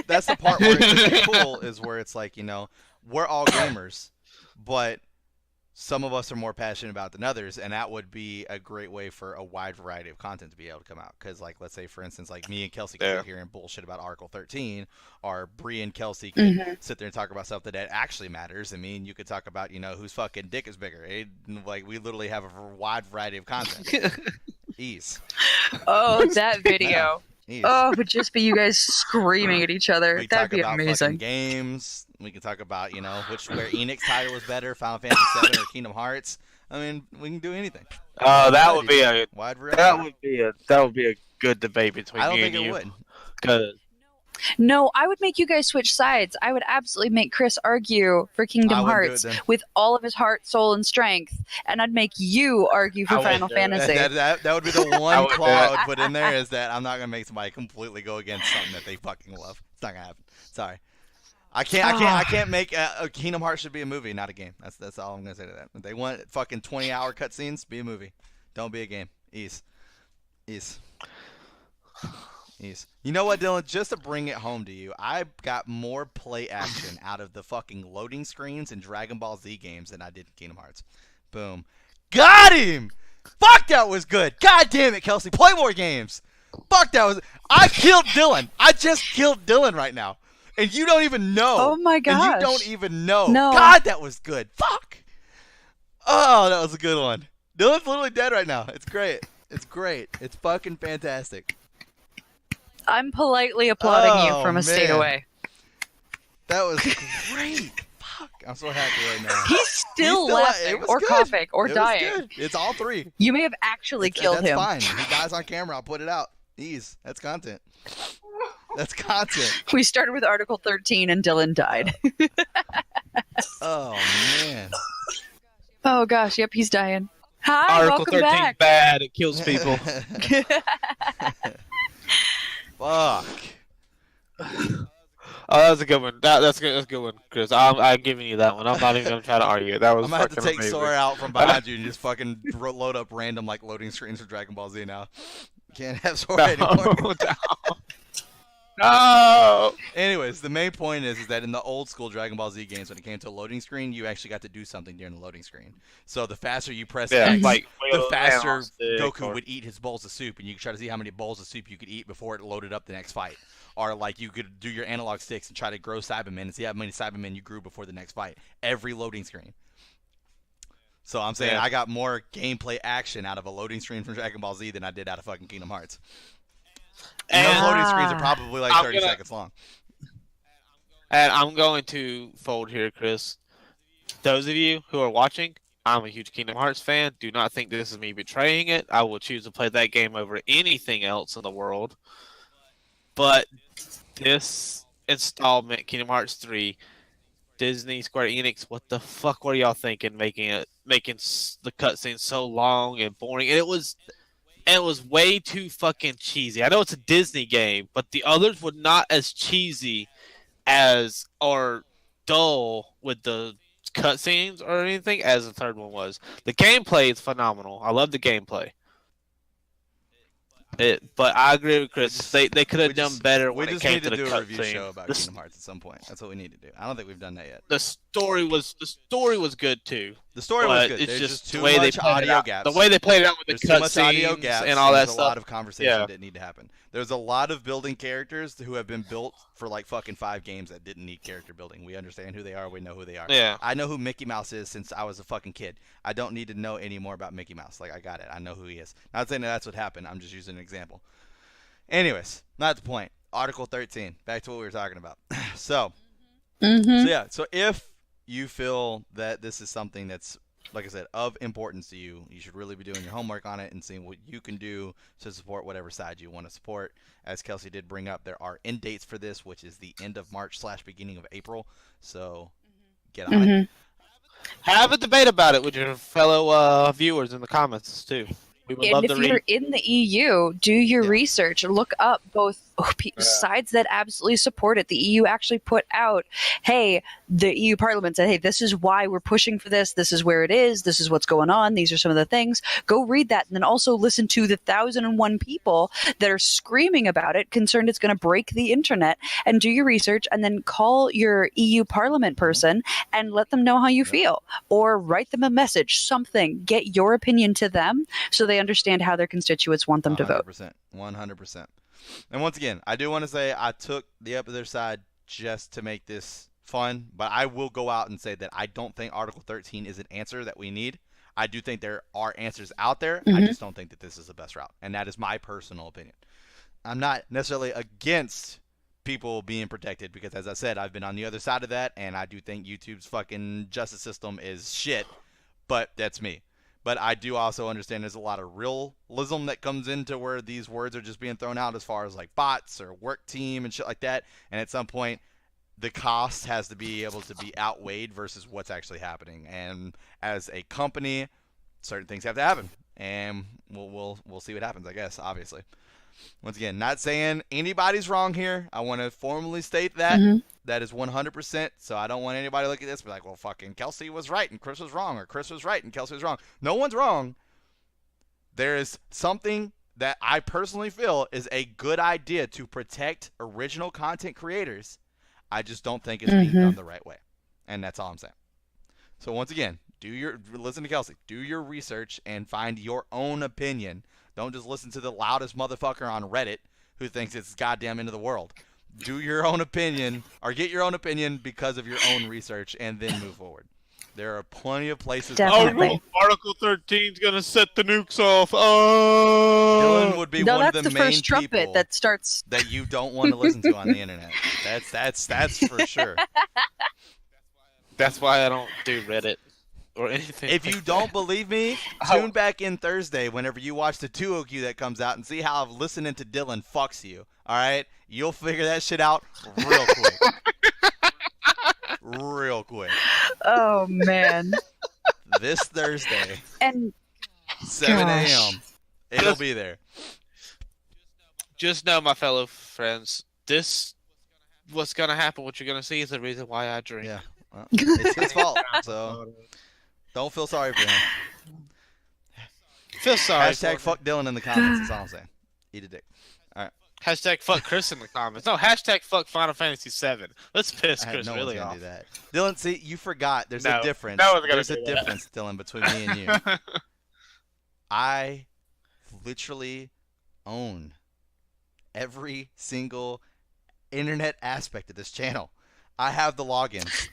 that's the part where it's cool, is where it's like, we're all gamers, but some of us are more passionate about than others, and that would be a great way for a wide variety of content to be able to come out. Because, like, let's say, for instance, like me and Kelsey could sit here and bullshit about Article 13, or Bree and Kelsey could sit there and talk about stuff that actually matters. I mean, you could talk about, whose fucking dick is bigger. Like, we literally have a wide variety of content. Ease. Oh, that video. Ease. Oh, it would just be you guys screaming at each other. We That'd talk be about fucking amazing. games. We can talk about, which Square Enix title was better, Final Fantasy VII or Kingdom Hearts. I mean, we can do anything. That would be a Wide variety. that would be a good debate between I don't me think and it you. would. 'Cause No, I would make you guys switch sides. I would absolutely make Chris argue for I Kingdom wouldn't do it Hearts then. with all of his heart, soul, and strength, and I'd make you argue for I wouldn't Final do it. Fantasy. That would be the I one would do clause I it. would put in there, is that I'm not gonna make somebody completely go against something that they fucking love. It's not gonna happen. Sorry. I can't make a Kingdom Hearts should be a movie, not a game. That's all I'm gonna say to that. If they want fucking 20-hour cutscenes, be a movie. Don't be a game. Ease. You know what, Dylan? Just to bring it home to you, I got more play action out of the fucking loading screens in Dragon Ball Z games than I did in Kingdom Hearts. Boom. Got him! Fuck, that was good. God damn it, Kelsey. Play more games. Fuck, that was... I killed Dylan. I just killed Dylan right now. And you don't even know. Oh my And gosh. you don't even know. No. God, that was good. Fuck. Oh, that was a good one. Dylan's literally dead right now. It's great. It's fucking fantastic. I'm politely applauding Oh, you from a state man. away. That was great. Fuck. I'm so happy right now. He's still It laughing was or good. coughing or It was dying. good. It's all three. You may have actually killed That's him. fine. He dies on camera. I'll put it out. Ease. That's content. That's content. We started with Article 13 and Dylan died. Oh, man. Oh gosh, yep, he's dying. Hi, Article welcome 13 back. bad. It kills people. Fuck. Oh, that was a good one. That's good. That's a good one, Chris. I'm giving you that one. I'm not even gonna try to argue it. That was I'm gonna have to fucking take amazing. Sora out from behind you and just fucking load up random like loading screens for Dragon Ball Z now. Can't have Sora anymore. No. Anyways, the main point is that in the old school Dragon Ball Z games, when it came to a loading screen, you actually got to do something during the loading screen. So the faster you press Yeah, X, like the wheel faster down stick Goku or- would eat his bowls of soup, and you could try to see how many bowls of soup you could eat before it loaded up the next fight. Or like you could do your analog sticks and try to grow Cybermen and see how many Cybermen you grew before the next fight. Every loading screen. So I'm saying Yeah. I got more gameplay action out of a loading screen from Dragon Ball Z than I did out of fucking Kingdom Hearts. And those And, loading screens are probably like I'm 30 gonna- seconds long. and I'm going to fold here, Chris. Those of you who are watching, I'm a huge Kingdom Hearts fan. Do not think this is me betraying it. I will choose to play that game over anything else in the world. But this installment, Kingdom Hearts 3, Disney, Square Enix, what the fuck were y'all thinking making the cutscenes so long and boring? And it was way too fucking cheesy. I know it's a Disney game, but the others were not as cheesy as or dull with the cutscenes or anything as the third one was. The gameplay is phenomenal. I love the gameplay. But I agree with Chris. They could have done better We when it just came need to to the do a review show cutscene. about The, Kingdom Hearts at some point. That's what we need to do. I don't think we've done that yet. the story was good too. The story But was good. it's There's just just the too way they much played it audio out. gaps. The way they played it out with There's the too much audio cutscenes gaps and all that there's a lot stuff. of conversation Yeah. that need to happen. There's a lot of building characters who have been built for like fucking 5 games that didn't need character building. We understand who they are. We know who they are. Yeah. I know who Mickey Mouse is since I was a fucking kid. I don't need to know any more about Mickey Mouse. Like, I got it. I know who he is. Not saying that that's what happened. I'm just using an example. Anyways, not the point. Article 13. Back to what we were talking about. So Mm-hmm. yeah. So if you feel that this is something that's like I said, of importance to you, you should really be doing your homework on it and seeing what you can do to support whatever side you want to support. As Kelsey did bring up, there are end dates for this, which is the end of March / beginning of April. So get on it. Have a debate about it with your fellow viewers in the comments too. We would love And to if read. you're in the EU, do your Yeah. research. Look up both sides that absolutely support it. The EU actually put out, hey, the EU Parliament said, hey, this is why we're pushing for this. This is where it is. This is what's going on. These are some of the things. Go read that. And then also listen to the 1,001 people that are screaming about it, concerned it's going to break the internet, and do your research. And then call your EU Parliament person and let them know how you feel. Or write them a message, something. Get your opinion to them so they understand how their constituents want them to vote. 100%. And once again, I do want to say I took the other side just to make this fun, but I will go out and say that I don't think Article 13 is an answer that we need. I do think there are answers out there. I just don't think that this is the best route, and that is my personal opinion. I'm not necessarily against people being protected because, as I said, I've been on the other side of that, and I do think YouTube's fucking justice system is shit, but that's me. But I do also understand there's a lot of realism that comes into where these words are just being thrown out as far as like bots or work team and shit like that. And at some point, the cost has to be able to be outweighed versus what's actually happening. And as a company, certain things have to happen. And we'll see what happens, I guess, obviously. Once again, not saying anybody's wrong here. I want to formally state that. That is 100%. So I don't want anybody to look at this and be like, well, fucking Kelsey was right and Chris was wrong, or Chris was right and Kelsey was wrong. No one's wrong. There is something that I personally feel is a good idea to protect original content creators. I just don't think it's being done the right way. And that's all I'm saying. So once again, listen to Kelsey. Do your research and find your own opinion. Don't just listen to the loudest motherfucker on Reddit who thinks it's goddamn end of the world. Do your own opinion, or get your own opinion because of your own research, and then move forward. There are plenty of places. Definitely. Oh, Article 13 is gonna set the nukes off. Dylan would be No, one of that's the the main first trumpet people that starts. that you don't want to listen to on the internet. That's for sure. That's why I don't do Reddit or anything. If you don't believe me, tune back in Thursday whenever you watch the 2OQ that comes out and see how listening to Dylan fucks you. All right? You'll figure that shit out real quick. Real quick. Oh, man. This Thursday, And 7 Gosh. a.m. It'll be there. just know, my fellow friends, what's gonna happen, what you're gonna see, is the reason why I drink. Yeah. Well, it's his fault. So don't feel sorry for him. Feel sorry. Hashtag for me. fuck Dylan in the comments. That's all I'm saying. Eat a dick. Hashtag fuck Chris in the comments. No, hashtag fuck Final Fantasy VII. Let's piss Chris No really one's gonna off. do that. Dylan, see, you forgot. There's No, a difference. no one's gonna There's a do that. difference, Dylan, between me and you. I literally own every single internet aspect of this channel. I have the logins.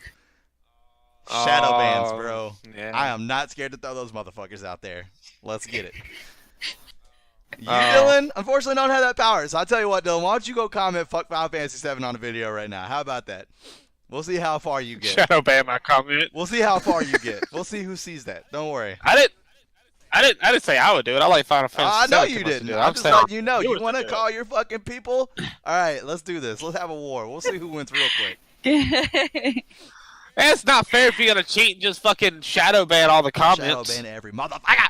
Shadow bans, bro. Yeah. I am not scared to throw those motherfuckers out there. Let's get it. You, Dylan, unfortunately don't have that power. So I'll tell you what, Dylan, why don't you go comment fuck Final Fantasy VII on a video right now? How about that? We'll see how far you get. Shadow ban my comment. We'll see how far you get. We'll see who sees that. Don't worry. I didn't say I would do it. I like Final Fantasy. I know VII you too much to didn't. do it. I'm just saying letting you know. You viewers want to to do it. call your fucking people? All right, let's do this. Let's have a war. We'll see who wins real quick. It's not fair if you're gonna cheat and just fucking shadow ban all the comments. Shadow ban every motherfucker. I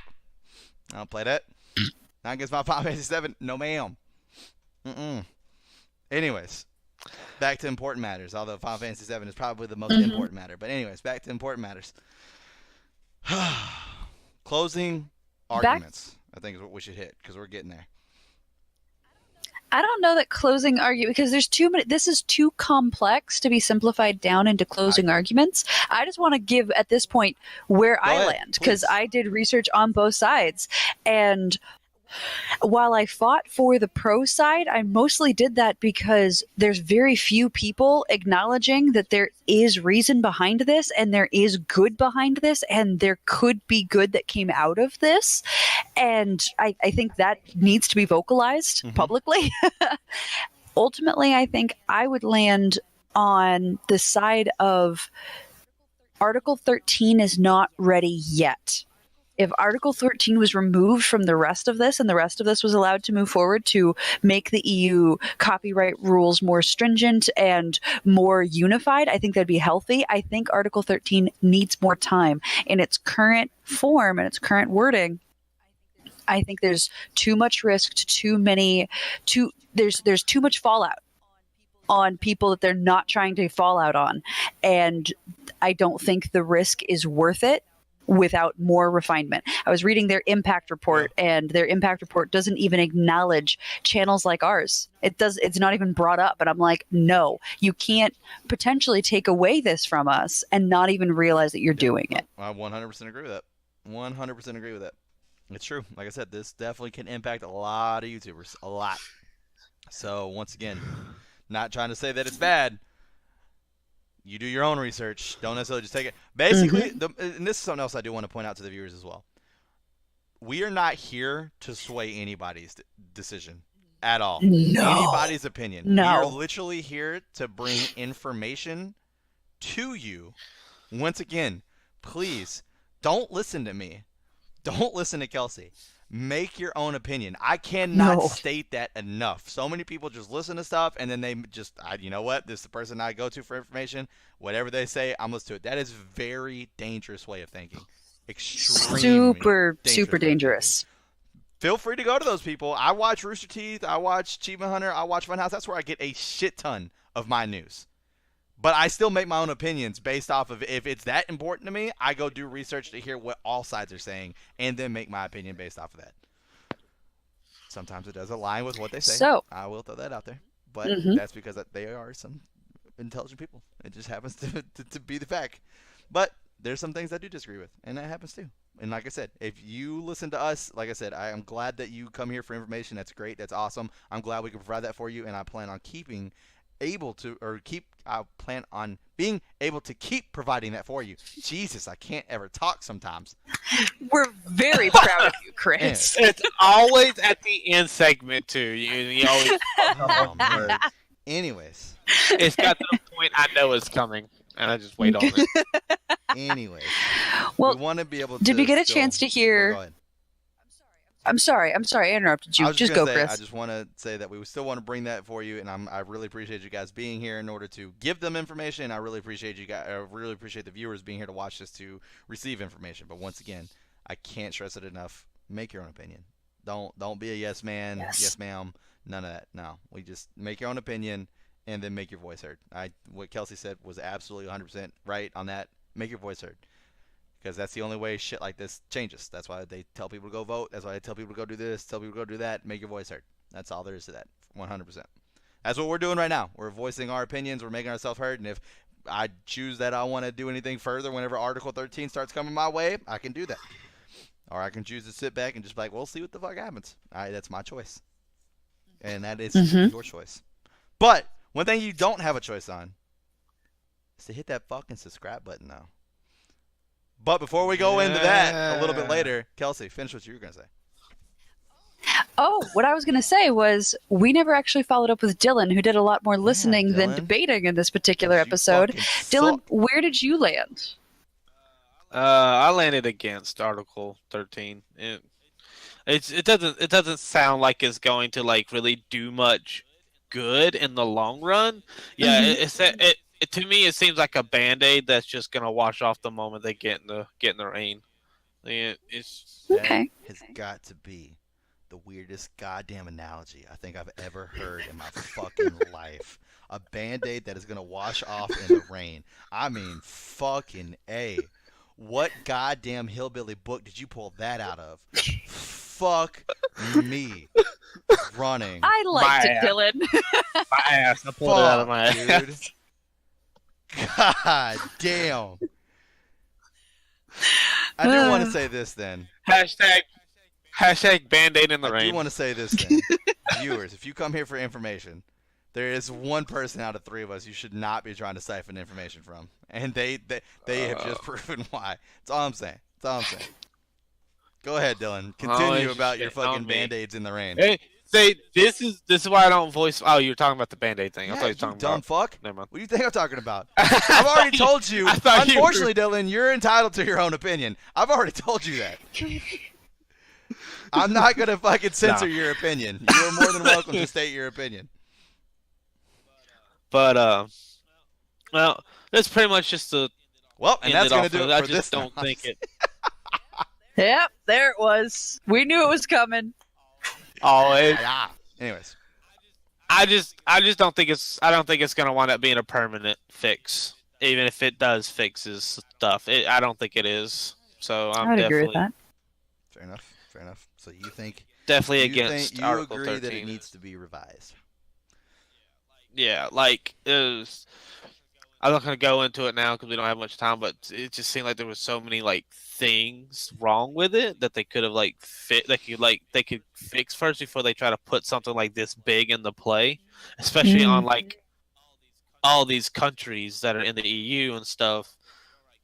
don't play that. Not against my Final Fantasy VII. No, ma'am. Anyways, back to important matters. Although Final Fantasy VII is probably the most important matter. But anyways, back to important matters. Closing arguments, I think, is what we should hit because we're getting there. I don't know that closing argument, because there's too many. This is too complex to be simplified down into closing arguments. I just want to give at this point where Go I ahead, land, because please. I did research on both sides. And while I fought for the pro side, I mostly did that because there's very few people acknowledging that there is reason behind this, and there is good behind this, and there could be good that came out of this. And I think that needs to be vocalized publicly. Ultimately, I think I would land on the side of Article 13 is not ready yet. If Article 13 was removed from the rest of this and the rest of this was allowed to move forward to make the EU copyright rules more stringent and more unified, I think that'd be healthy. I think Article 13 needs more time in its current form and its current wording. I think there's too much risk to there's too much fallout on people that they're not trying to fall out on. And I don't think the risk is worth it without more refinement. I was reading their impact report, and their impact report doesn't even acknowledge channels like ours. It's not even brought up. And I'm like, no, you can't potentially take away this from us and not even realize that you're doing it. I 100% agree with that. 100% agree with that. It's true. Like I said, this definitely can impact a lot of YouTubers. A lot. So, once again, not trying to say that it's bad. You do your own research. Don't necessarily just take it. Basically, and this is something else I do want to point out to the viewers as well. We are not here to sway anybody's decision at all. No. Anybody's opinion. No. We are literally here to bring information to you. Once again, please, don't listen to me. Don't listen to Kelsey. Make your own opinion. I cannot state that enough. So many people just listen to stuff and then they just, you know what? This is the person I go to for information. Whatever they say, I'm listening to it. That is a very dangerous way of thinking. Extremely super dangerous. Feel free to go to those people. I watch Rooster Teeth. I watch Achievement Hunter. I watch Funhouse. That's where I get a shit ton of my news. But I still make my own opinions based off of if it's that important to me, I go do research to hear what all sides are saying and then make my opinion based off of that. Sometimes it does align with what they say. So, I will throw that out there. But that's because they are some intelligent people. It just happens to be the fact. But there's some things I do disagree with, and that happens too. And like I said, if you listen to us, like I said, I am glad that you come here for information. That's great. That's awesome. I'm glad we can provide that for you, and I plan on being able to keep providing that for you. Jesus, I can't ever talk sometimes. We're very proud of you, Chris. It's always at the end segment too. You always. Oh, man. Anyways, it's got to the point I know it's coming, and I just wait on it. Anyways, well, we want to be able to. Did we get a chance to hear? Go ahead. I'm sorry. I interrupted you. Just go, Chris. I just want to say that we still want to bring that for you, and I really appreciate you guys being here in order to give them information. I really appreciate you guys. I really appreciate the viewers being here to watch this to receive information. But once again, I can't stress it enough. Make your own opinion. Don't be a yes man, yes ma'am. None of that. No, we just make your own opinion and then make your voice heard. What Kelsey said was absolutely 100% right on that. Make your voice heard. Because that's the only way shit like this changes. That's why they tell people to go vote. That's why they tell people to go do this, tell people to go do that, make your voice heard. That's all there is to that, 100%. That's what we're doing right now. We're voicing our opinions. We're making ourselves heard. And if I choose that I want to do anything further whenever Article 13 starts coming my way, I can do that. Or I can choose to sit back and just be like, we'll see what the fuck happens. All right, that's my choice. And that is your choice. But one thing you don't have a choice on is to hit that fucking subscribe button now. But before we go into that a little bit later, Kelsey, finish what you were going to say. Oh, what I was going to say was we never actually followed up with Dylan, who did a lot more listening than debating in this particular episode. Dylan, where did you land? I landed against Article 13. It doesn't sound like it's going to like really do much good in the long run. Yeah, to me, it seems like a Band-Aid that's just gonna wash off the moment they get in the rain. It's okay. That has got to be the weirdest goddamn analogy I think I've ever heard in my fucking life. A Band-Aid that is gonna wash off in the rain. I mean, fucking A. What goddamn hillbilly book did you pull that out of? Fuck me. Running. I liked it, Dylan. My ass. I pulled it out of my ass. Dude. God damn. I do want to say this then. Hashtag Band-Aid in the rain. I do want to say this then. Viewers, if you come here for information, there is one person out of three of us you should not be trying to siphon information from. And they have just proven why. That's all I'm saying. Go ahead, Dylan. Continue about your fucking Band-Aids in the rain. See, this is why I don't voice. Oh, you were talking about the Band-Aid thing. I Yeah, thought you you were talking dumb about. fuck. Never mind. What do you think I'm talking about? I've already told you. I thought you Unfortunately, Dylan, you're entitled to your own opinion. I've already told you that. I'm not gonna fucking censor your opinion. You are more than welcome to state your opinion. But well, that's pretty much just the. Well, and that's gonna do it I for just this. don't think it. Yep, there it was. We knew it was coming. Oh, Yeah. Anyways, I just don't think it's. I don't think it's gonna wind up being a permanent fix, even if it does fix his stuff. I don't think it is. So I'm I would definitely agree with that. fair enough. Fair enough. So you think definitely you against think you Article agree 13. that it needs to be revised? Yeah, like I'm not gonna go into it now because we don't have much time, but it just seemed like there was so many like things wrong with it that they could have like they could fix first before they try to put something like this big into play, especially on like all these countries that are in the EU and stuff.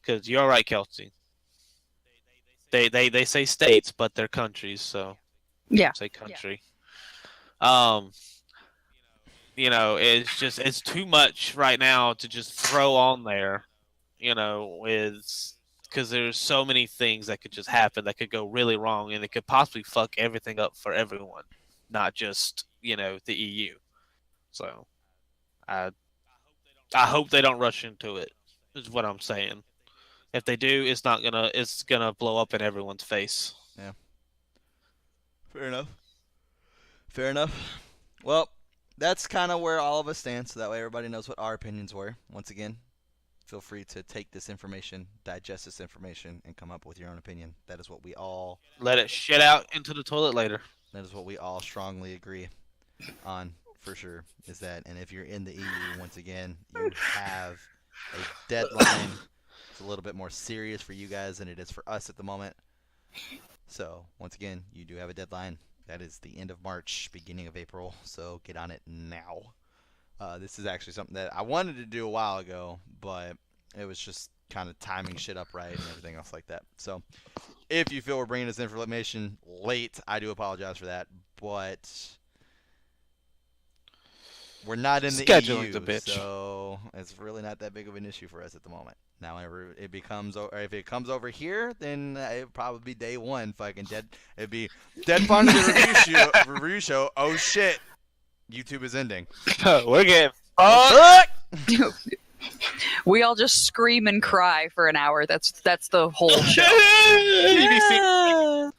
Because you're right, Kelsey. They say states, but they're countries, so Yeah. say country. It's too much right now to just throw on there, because there's so many things that could just happen that could go really wrong, and it could possibly fuck everything up for everyone, not just the EU. So, I hope they don't rush into it. Is what I'm saying. If they do, it's gonna blow up in everyone's face. Yeah. Fair enough. Fair enough. Well, that's kind of where all of us stand, so that way everybody knows what our opinions were. Once again, feel free to take this information, digest this information, and come up with your own opinion. That is what we all. Let it shit out into the toilet later. That is what we all strongly agree on, for sure. Is that, and if you're in the EU, once again, you have a deadline. It's a little bit more serious for you guys than it is for us at the moment. So, once again, you do have a deadline. That is the end of March, beginning of April. So, get on it now. This is actually something that I wanted to do a while ago, but it was just kind of timing shit up right and everything else like that. So, if you feel we're bringing this information late, I do apologize for that. But we're not in the Scheduling's EU, a bitch. so it's really not that big of an issue for us at the moment. Now, if it comes over here, then it'd probably be day one. Fucking dead. It'd be Dead Funny review show. Oh shit, YouTube is ending. We're getting Fuck! We all just scream and cry for an hour. That's the whole show. BBC.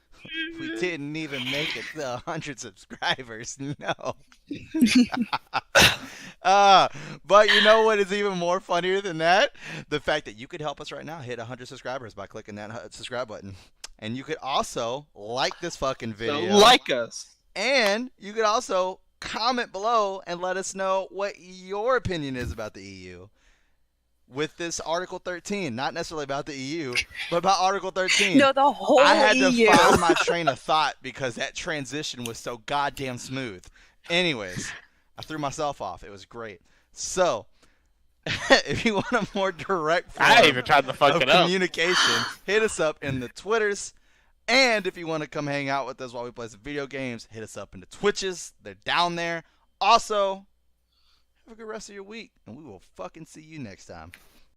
We didn't even make it to 100 subscribers. No. But you know what is even more funnier than that? The fact that you could help us right now hit 100 subscribers by clicking that subscribe button. And you could also like this fucking video. Like us. And you could also comment below and let us know what your opinion is about the EU. With this Article 13, not necessarily about the EU, but about Article 13. No, the whole I had EU. to find my train of thought because that transition was so goddamn smooth. Anyways, I threw myself off. It was great. So, if you want a more direct form I even tried to fuck of it up. communication, hit us up in the Twitters. And if you want to come hang out with us while we play some video games, hit us up in the Twitches. They're down there. Also, have a good rest of your week, and we will fucking see you next time.